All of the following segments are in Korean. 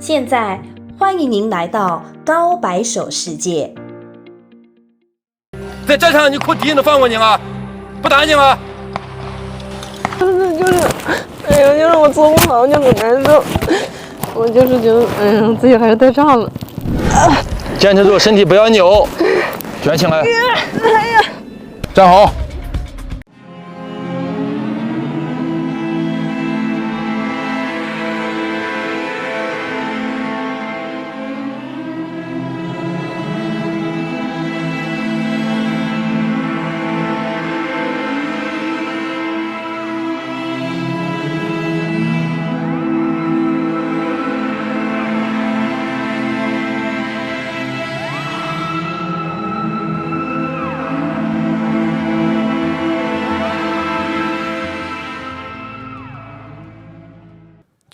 现在欢迎您来到高白手世界。在战场你哭敌人都放过你了，不打你吗？哎呀，就是我做不好，就很难受。我就是觉得，哎呀，自己还是太差了。坚持住，身体不要扭，卷起来。哎呀，站好。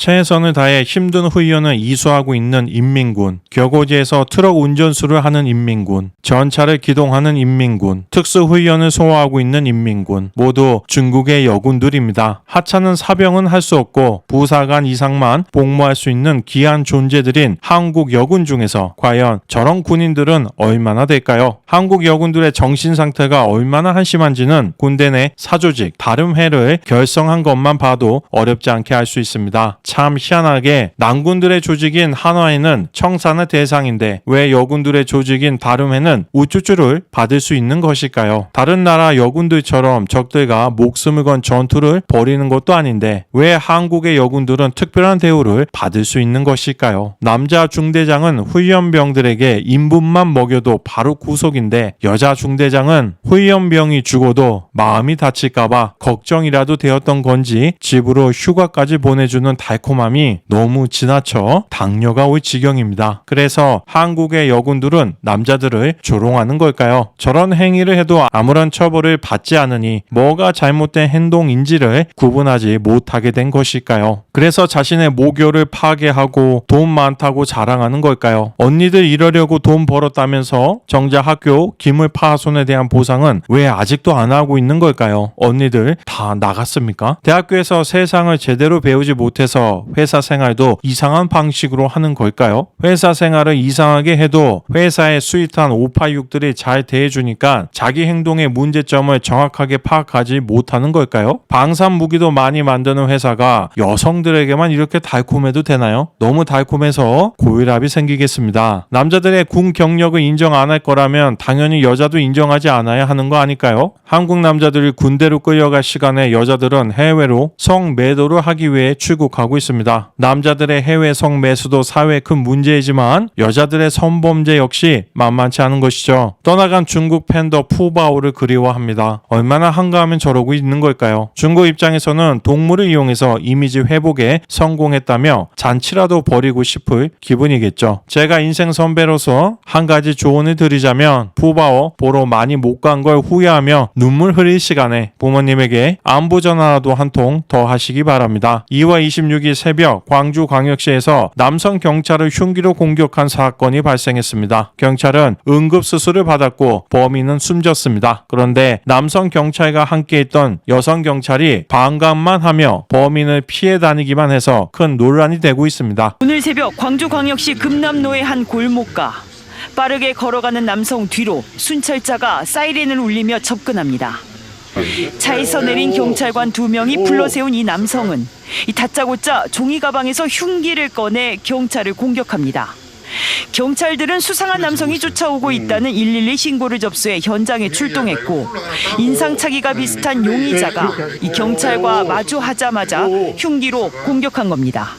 최선을 다해 힘든 훈련을 이수하고 있는 인민군, 격오지에서 트럭 운전수를 하는 인민군, 전차를 기동하는 인민군, 특수훈련을 소화하고 있는 인민군, 모두 중국의 여군들입니다. 하찮은 사병은 할 수 없고 부사관 이상만 복무할 수 있는 귀한 존재들인 한국 여군 중에서 과연 저런 군인들은 얼마나 될까요? 한국 여군들의 정신 상태가 얼마나 한심한지는 군대 내 사조직, 다름회를 결성한 것만 봐도 어렵지 않게 알 수 있습니다. 참 희한하게 남군들의 조직인 한화회는 청산의 대상인데 왜 여군들의 조직인 다름회는 우쭈쭈를 받을 수 있는 것일까요? 다른 나라 여군들처럼 적들과 목숨을 건 전투를 벌이는 것도 아닌데 왜 한국의 여군들은 특별한 대우를 받을 수 있는 것일까요? 남자 중대장은 훈련병들에게 인분만 먹여도 바로 구속인데 여자 중대장은 훈련병이 죽어도 마음이 다칠까봐 걱정이라도 되었던 건지 집으로 휴가까지 보내주는 달콤함이 너무 지나쳐 당뇨가 올 지경입니다. 그래서 한국의 여군들은 남자들을 조롱하는 걸까요? 저런 행위를 해도 아무런 처벌을 받지 않으니 뭐가 잘못된 행동인지를 구분하지 못하게 된 것일까요? 그래서 자신의 모교를 파괴하고 돈 많다고 자랑하는 걸까요? 언니들 이러려고 돈 벌었다면서 정작 학교 기물 파손에 대한 보상은 왜 아직도 안 하고 있는 걸까요? 언니들 다 나갔습니까? 대학교에서 세상을 제대로 배우지 못해서 회사 생활도 이상한 방식으로 하는 걸까요? 회사 생활을 이상하게 해도 회사의 스윗한 586들이 잘 대해주니까 자기 행동의 문제점을 정확하게 파악하지 못하는 걸까요? 방산 무기도 많이 만드는 회사가 여성들에게만 이렇게 달콤해도 되나요? 너무 달콤해서 고혈압이 생기겠습니다. 남자들의 군 경력을 인정 안 할 거라면 당연히 여자도 인정하지 않아야 하는 거 아닐까요? 한국 남자들이 군대로 끌려갈 시간에 여자들은 해외로 성매도를 하기 위해 출국하고 있습니다. 남자들의 해외 성매수도 사회에 큰 문제이지만 여자들의 성범죄 역시 만만치 않은 것이죠. 떠나간 중국 팬더 푸바오를 그리워합니다. 얼마나 한가하면 저러고 있는 걸까요? 중국 입장에서는 동물을 이용해서 이미지 회복에 성공했다며 잔치라도 벌이고 싶을 기분이겠죠. 제가 인생 선배로서 한 가지 조언을 드리자면 푸바오 보러 많이 못 간 걸 후회하며 눈물 흘릴 시간에 부모님에게 안부 전화라도 한 통 더 하시기 바랍니다. 2월 26일 새벽 광주광역시에서 남성 경찰을 흉기로 공격한 사건이 발생했습니다. 경찰은 응급수술을 받았고 범인은 숨졌습니다. 그런데 남성 경찰과 함께 있던 여성 경찰이 반감만 하며 범인을 피해 다니기만 해서 큰 논란이 되고 있습니다. 오늘 새벽 광주광역시 금남로의 한 골목가. 빠르게 걸어가는 남성 뒤로 순찰자가 사이렌을 울리며 접근합니다. 차에서 내린 경찰관 2명이 불러세운 이 남성은 다짜고짜 종이 가방에서 흉기를 꺼내 경찰을 공격합니다. 경찰들은 수상한 남성이 쫓아오고 있다는 112 신고를 접수해 현장에 출동했고 인상착의가 비슷한 용의자가 이 경찰과 마주하자마자 흉기로 공격한 겁니다.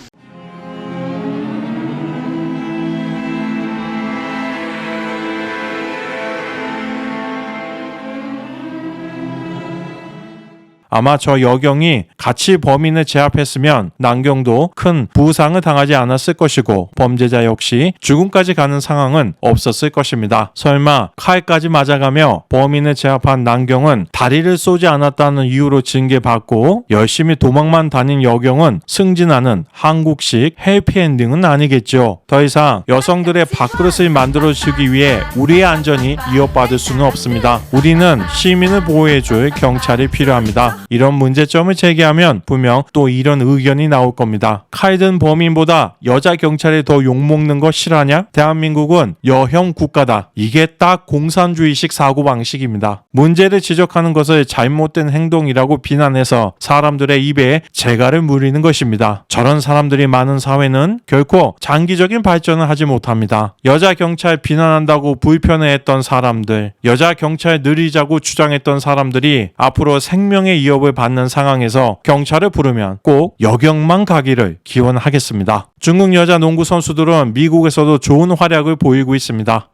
아마 저 여경이 같이 범인을 제압했으면 남경도 큰 부상을 당하지 않았을 것이고 범죄자 역시 죽음까지 가는 상황은 없었을 것입니다. 설마 칼까지 맞아가며 범인을 제압한 남경은 다리를 쏘지 않았다는 이유로 징계받고 열심히 도망만 다닌 여경은 승진하는 한국식 해피엔딩은 아니겠죠. 더 이상 여성들의 밥그릇을 만들어주기 위해 우리의 안전이 위협받을 수는 없습니다. 우리는 시민을 보호해줄 경찰이 필요합니다. 이런 문제점을 제기하면 분명 또 이런 의견이 나올 겁니다. 칼 든 범인보다 여자 경찰이 더 욕먹는 거 싫어하냐? 대한민국은 여형 국가다. 이게 딱 공산주의식 사고방식입니다. 문제를 지적하는 것을 잘못된 행동이라고 비난해서 사람들의 입에 재갈을 물리는 것입니다. 저런 사람들이 많은 사회는 결코 장기적인 발전을 하지 못합니다. 여자 경찰 비난한다고 불편해했던 사람들, 여자 경찰 느리자고 주장했던 사람들이 앞으로 생명의 위협을 받는 상황에서 경찰을 부르면 꼭 여경만 가기를 기원하겠습니다. 중국 여자 농구 선수들은 미국에서도 좋은 활약을 보이고 있습니다.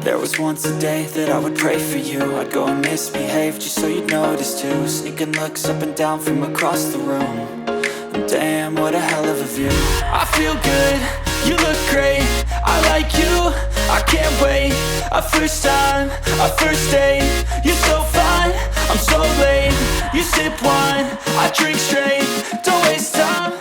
There was once a day that I would pray for you. I'd go and misbehave just so you'd notice too. Sneaking looks up and down from across the room. And damn, what a hell of a view. I feel good, you look great. I like you, I can't wait. A first time, a first date. You're so fine, I'm so late. You sip wine, I drink straight. Don't waste time.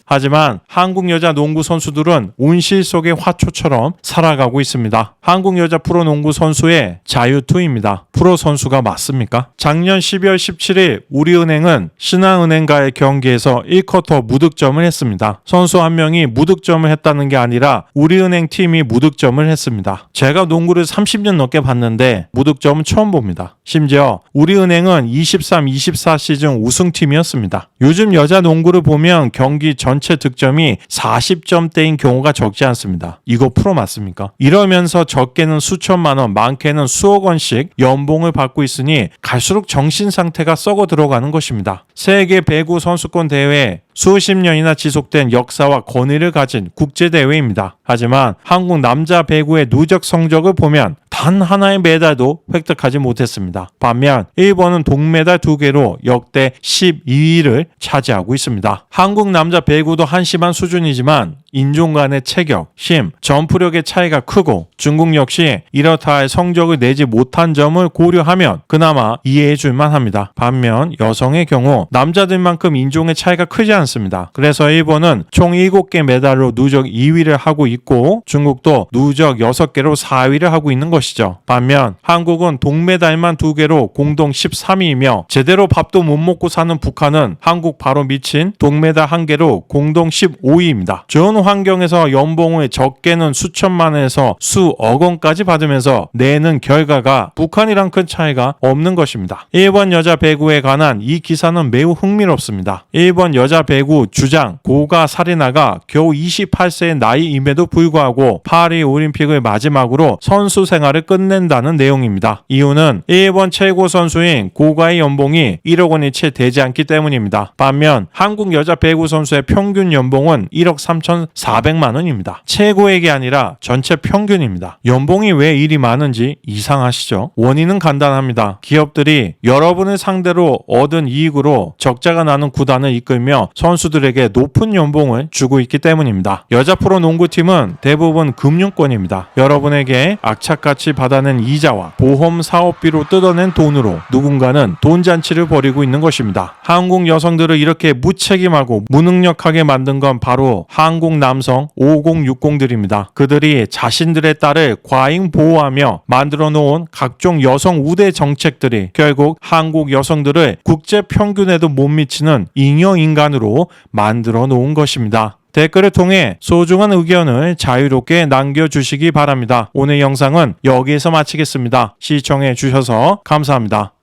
하지만 한국 여자 농구 선수들은 온실 속의 화초처럼 살아가고 있습니다. 한국 여자 프로농구 선수의 자유투입니다. 프로 선수가 맞습니까? 작년 12월 17일 우리은행은 신한은행과의 경기에서 1쿼터 무득점을 했습니다. 선수 한 명이 무득점을 했다는 게 아니라 우리은행 팀이 무득점을 했습니다. 제가 농구를 30년 넘게 봤는데 무득점은 처음 봅니다. 심지어 우리은행은 23-24 시즌 우승팀이었습니다. 요즘 여자 농구를 보면 경기 전체 득점이 40점대인 경우가 적지 않습니다. 이거 프로 맞습니까? 이러면서 적게는 수천만 원, 많게는 수억 원씩 연봉을 받고 있으니 갈수록 정신 상태가 썩어 들어가는 것입니다. 세계 배구 선수권 대회 수십 년이나 지속된 역사와 권위를 가진 국제대회입니다. 하지만 한국 남자 배구의 누적 성적을 보면 단 하나의 메달도 획득하지 못했습니다. 반면 일본은 동메달 2개로 역대 12위를 차지하고 있습니다. 한국 남자 배구도 한심한 수준이지만 인종 간의 체격, 힘, 점프력의 차이가 크고 중국 역시 이렇다 할 성적을 내지 못한 점을 고려하면 그나마 이해해 줄만 합니다. 반면 여성의 경우 남자들만큼 인종의 차이가 크지 않습니다. 그래서 일본은 총 7개 메달로 누적 2위를 하고 있고 중국도 누적 6개로 4위를 하고 있는 것이죠. 반면 한국은 동메달만 2개로 공동 13위이며 제대로 밥도 못 먹고 사는 북한은 한국 바로 미친 동메달 1개로 공동 15위입니다. 좋은 환경에서 연봉을 적게는 수천만 원에서 수억 원까지 받으면서 내는 결과가 북한이랑 큰 차이가 없는 것입니다. 일본 여자 배구에 관한 이 기사는 매우 흥미롭습니다. 일본 여자 배구 주장 고가 사리나가 겨우 28세의 나이임에도 불구하고 파리 올림픽을 마지막으로 선수 생활을 끝낸다는 내용입니다. 이유는 일본 최고 선수인 고가의 연봉이 1억 원이 채 되지 않기 때문입니다. 반면 한국 여자 배구 선수의 평균 연봉은 1억 3,400만 원입니다. 최고액이 아니라 전체 평균입니다. 연봉이 왜 이리 많은지 이상하시죠? 원인은 간단합니다. 기업들이 여러분을 상대로 얻은 이익으로 적자가 나는 구단을 이끌며 선수들에게 높은 연봉을 주고 있기 때문입니다. 여자 프로 농구팀은 대부분 금융권입니다. 여러분에게 악착같이 받아낸 이자와 보험 사업비로 뜯어낸 돈으로 누군가는 돈잔치를 벌이고 있는 것입니다. 한국 여성들을 이렇게 무책임하고 무능력하게 만든 건 바로 한국 남성 5060들입니다. 그들이 자신들의 딸을 과잉 보호하며 만들어 놓은 각종 여성 우대 정책들이 결국 한국 여성들을 국제 평균에도 못 미치는 잉여 인간으로 만들어 놓은 것입니다. 댓글을 통해 소중한 의견을 자유롭게 남겨주시기 바랍니다. 오늘 영상은 여기에서 마치겠습니다. 시청해 주셔서 감사합니다.